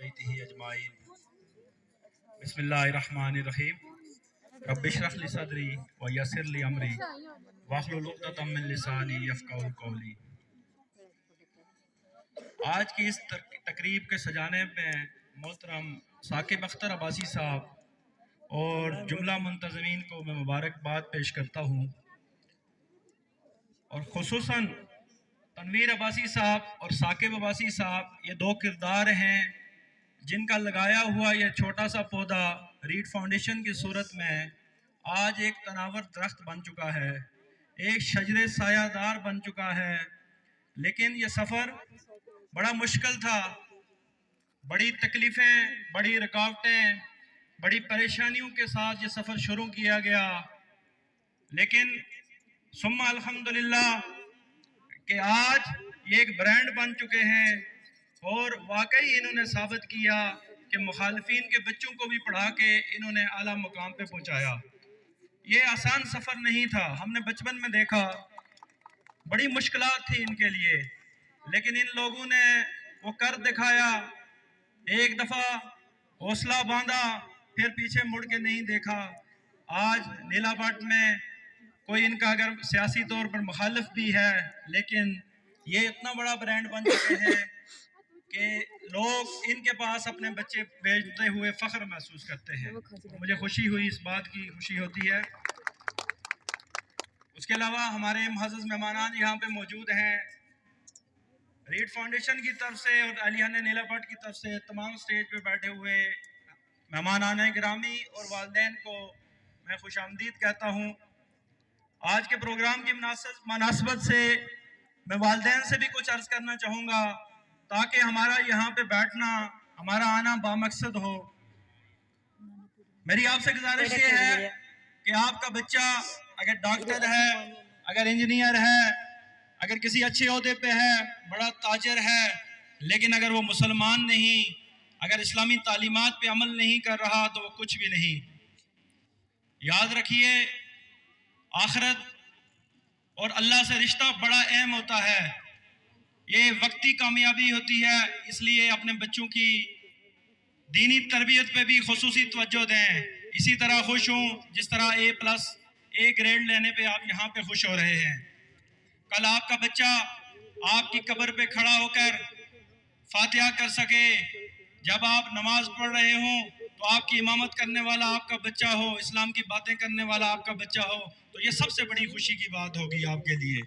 بیته اجمعین۔ بسم اللہ الرحمن الرحیم۔ رب اشرح لی صدری ویسر لی امری واحلل عقدۃ من لسانی یفقہوا قولی۔ آج کی اس تقریب کے سجانے میں محترم ثاقب اختر عباسی صاحب اور جملہ منتظمین کو میں مبارکباد پیش کرتا ہوں، اور خصوصاً تنویر عباسی صاحب اور ثاقب عباسی صاحب یہ دو کردار ہیں جن کا لگایا ہوا یہ چھوٹا سا پودا ریڈ فاؤنڈیشن کی صورت میں آج ایک تناور درخت بن چکا ہے، ایک شجر سایہ دار بن چکا ہے۔ لیکن یہ سفر بڑا مشکل تھا، بڑی تکلیفیں، بڑی رکاوٹیں، بڑی پریشانیوں کے ساتھ یہ سفر شروع کیا گیا، لیکن ثم الحمدللہ کہ آج یہ ایک برانڈ بن چکے ہیں، اور واقعی انہوں نے ثابت کیا کہ مخالفین کے بچوں کو بھی پڑھا کے انہوں نے اعلیٰ مقام پہ پہنچایا۔ یہ آسان سفر نہیں تھا، ہم نے بچپن میں دیکھا بڑی مشکلات تھی ان کے لیے، لیکن ان لوگوں نے وہ کر دکھایا، ایک دفعہ حوصلہ باندھا پھر پیچھے مڑ کے نہیں دیکھا۔ آج نیلا بٹ میں کوئی ان کا اگر سیاسی طور پر مخالف بھی ہے، لیکن یہ اتنا بڑا برانڈ بن چکے ہیں کہ لوگ ان کے پاس اپنے بچے بھیجتے ہوئے فخر محسوس کرتے ہیں۔ مجھے خوشی ہوئی، اس بات کی خوشی ہوتی ہے۔ اس کے علاوہ ہمارے معزز مہمانان یہاں پہ موجود ہیں، ریڈ فاؤنڈیشن کی طرف سے اور اہلیان نیلا بٹ کی طرف سے تمام سٹیج پہ بیٹھے ہوئے مہمانان گرامی اور والدین کو میں خوش آمدید کہتا ہوں۔ آج کے پروگرام کی مناسبت سے میں والدین سے بھی کچھ عرض کرنا چاہوں گا تاکہ ہمارا یہاں پہ بیٹھنا، ہمارا آنا بامقصد ہو۔ میری آپ سے گزارش یہ ہے کہ آپ کا بچہ اگر ڈاکٹر ہے، اگر انجینئر ہے، اگر کسی اچھے عہدے پہ ہے، بڑا تاجر ہے، لیکن اگر وہ مسلمان نہیں، اگر اسلامی تعلیمات پہ عمل نہیں کر رہا تو وہ کچھ بھی نہیں۔ یاد رکھیے آخرت اور اللہ سے رشتہ بڑا اہم ہوتا ہے، یہ وقتی کامیابی ہوتی ہے، اس لیے اپنے بچوں کی دینی تربیت پہ بھی خصوصی توجہ دیں۔ اسی طرح خوش ہوں جس طرح A+ گریڈ لینے پہ آپ یہاں پہ خوش ہو رہے ہیں۔ کل آپ کا بچہ آپ کی قبر پہ کھڑا ہو کر فاتحہ کر سکے، جب آپ نماز پڑھ رہے ہوں تو آپ کی امامت کرنے والا آپ کا بچہ ہو، اسلام کی باتیں کرنے والا آپ کا بچہ ہو، تو یہ سب سے بڑی خوشی کی بات ہوگی آپ کے لیے،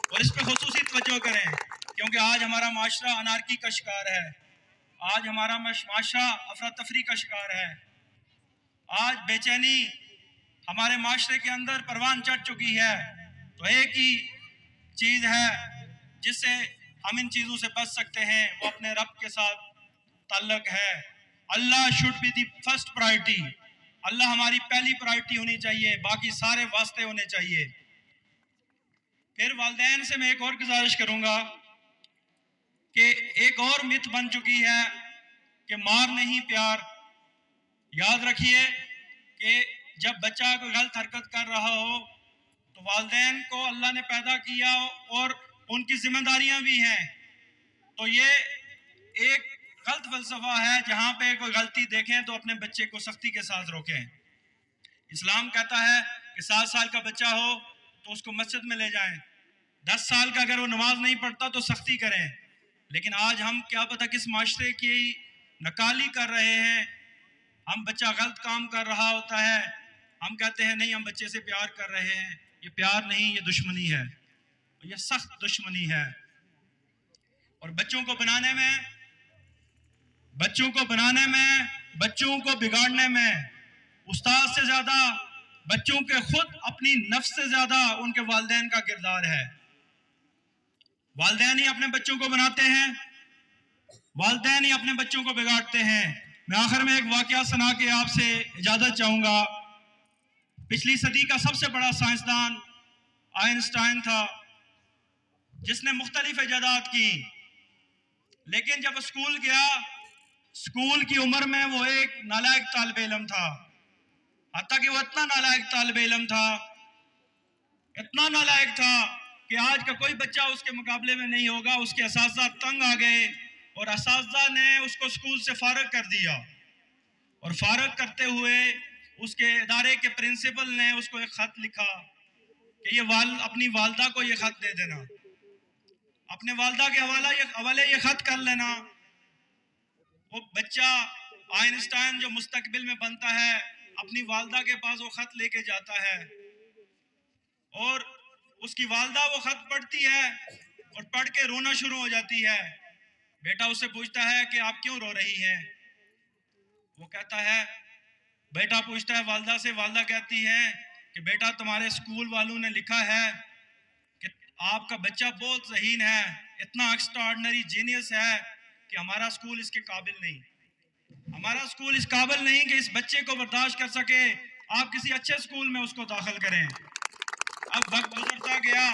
اور اس پہ خصوصی توجہ کریں، کیونکہ آج ہمارا معاشرہ انارکی کا شکار ہے، آج ہمارا معاشرہ افراتفری کا شکار ہے، آج بے چینی ہمارے معاشرے کے اندر پروان چڑھ چکی ہے۔ تو ایک ہی چیز ہے جس سے ہم ان چیزوں سے بچ سکتے ہیں، وہ اپنے رب کے ساتھ تعلق ہے۔ اللہ should be the first priority، اللہ ہماری پہلی پرائرٹی ہونی چاہیے، باقی سارے واسطے ہونے چاہیے۔ پھر والدین سے میں ایک اور گزارش کروں گا کہ ایک اور مت بن چکی ہے کہ مار نہیں پیار۔ یاد رکھیے کہ جب بچہ کوئی غلط حرکت کر رہا ہو تو والدین کو اللہ نے پیدا کیا اور ان کی ذمہ داریاں بھی ہیں، تو یہ ایک غلط فلسفہ ہے جہاں پہ کوئی غلطی دیکھیں تو اپنے بچے کو سختی کے ساتھ روکیں۔ اسلام کہتا ہے کہ 7 سال کا بچہ ہو تو اس کو مسجد میں لے جائیں، 10 سال کا اگر وہ نماز نہیں پڑھتا تو سختی کریں، لیکن آج ہم کیا پتہ کس معاشرے کی نکالی کر رہے ہیں۔ ہم بچہ غلط کام کر رہا ہوتا ہے، ہم کہتے ہیں نہیں ہم بچے سے پیار کر رہے ہیں، یہ پیار نہیں، یہ دشمنی ہے، یہ سخت دشمنی ہے۔ اور بچوں کو بنانے میں، بچوں کو بگاڑنے میں استاد سے زیادہ، بچوں کے خود اپنی نفس سے زیادہ ان کے والدین کا کردار ہے۔ والدین ہی اپنے بچوں کو بناتے ہیں، والدین ہی اپنے بچوں کو بگاڑتے ہیں۔ میں آخر میں ایک واقعہ سنا کے آپ سے اجازت چاہوں گا۔ پچھلی صدی کا سب سے بڑا سائنسدان آئنسٹائن تھا، جس نے مختلف ایجادات کی، لیکن جب اسکول گیا، اسکول کی عمر میں وہ ایک نالائق طالب علم تھا، حتیٰ کہ وہ اتنا نالائق طالب علم تھا، اتنا نالائق تھا کہ آج کا کوئی بچہ اس کے مقابلے میں نہیں ہوگا۔ اس کے اساتذہ تنگ آ گئے، اور اساتذہ نے اس کو اسکول سے فارغ کر دیا، اور فارغ کرتے ہوئے اس کے ادارے کے پرنسپل نے اس کو ایک خط لکھا کہ یہ اپنی والدہ کو یہ خط دے دینا، اپنے والدہ کے حوالے یہ خط کر لینا۔ وہ بچہ آئنسٹائن جو مستقبل میں بنتا ہے اپنی والدہ کے پاس وہ خط لے کے جاتا ہے، اور اس کی والدہ وہ خط پڑھتی ہے اور پڑھ کے رونا شروع ہو جاتی ہے۔ بیٹا اس سے پوچھتا ہے کہ آپ کیوں رو رہی ہیں؟ وہ کہتا ہے، بیٹا پوچھتا ہے والدہ سے، والدہ کہتی ہے کہ بیٹا تمہارے اسکول والوں نے لکھا ہے کہ آپ کا بچہ بہت ذہین ہے، اتنا ایکسٹراڈنری جینیس ہے کہ ہمارا اسکول اس کے قابل نہیں، ہمارا اسکول اس قابل نہیں کہ اس بچے کو برداشت کر سکے، آپ کسی اچھے اسکول میں اس کو داخل کریں۔ اب وقت گزرتا گیا،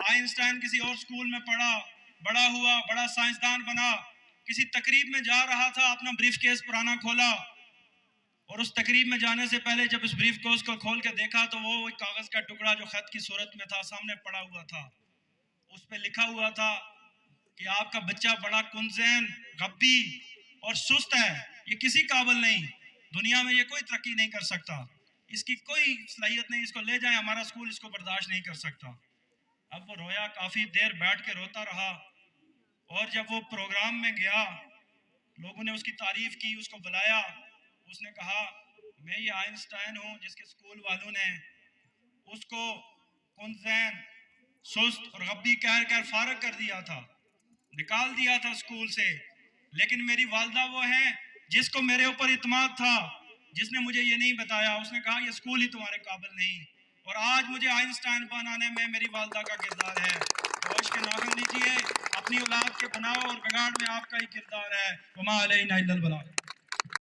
آئنسٹائن کسی اور اسکول میں پڑھا، بڑا ہوا، بڑا سائنسدان بنا، کسی تقریب میں جا رہا تھا، اپنا بریف کیس پرانا کھولا، اور اس تقریب میں جانے سے پہلے جب اس بریف کیس کو کھول کے دیکھا تو وہ ایک کاغذ کا ٹکڑا جو خط کی صورت میں تھا سامنے پڑا ہوا تھا، اس پہ لکھا ہوا تھا کہ آپ کا بچہ بڑا کنذین، غبی اور سست ہے، یہ کسی قابل نہیں، دنیا میں یہ کوئی ترقی نہیں کر سکتا، اس کی کوئی صلاحیت نہیں، اس کو لے جائیں، ہمارا اسکول اس کو برداشت نہیں کر سکتا۔ اب وہ رویا، کافی دیر بیٹھ کے روتا رہا، اور جب وہ پروگرام میں گیا لوگوں نے اس کی تعریف کی، اس کو بلایا، اس نے کہا میں یہ آئنسٹائن ہوں جس کے اسکول والوں نے اس کو کنزین، سست اور غبی کہہ کر فارغ کر دیا تھا، نکال دیا تھا اسکول سے، لیکن میری والدہ وہ ہیں جس کو میرے اوپر اعتماد تھا، جس نے مجھے یہ نہیں بتایا، اس نے کہا یہ اسکول ہی تمہارے قابل نہیں، اور آج مجھے آئنسٹائن بنانے میں میری والدہ کا کردار ہے۔ ہوش کے ناخن لیجیے، اپنی اولاد کے بناؤ اور بگاڑ میں آپ کا ہی کردار ہے۔ وما علینا الا البلاغ۔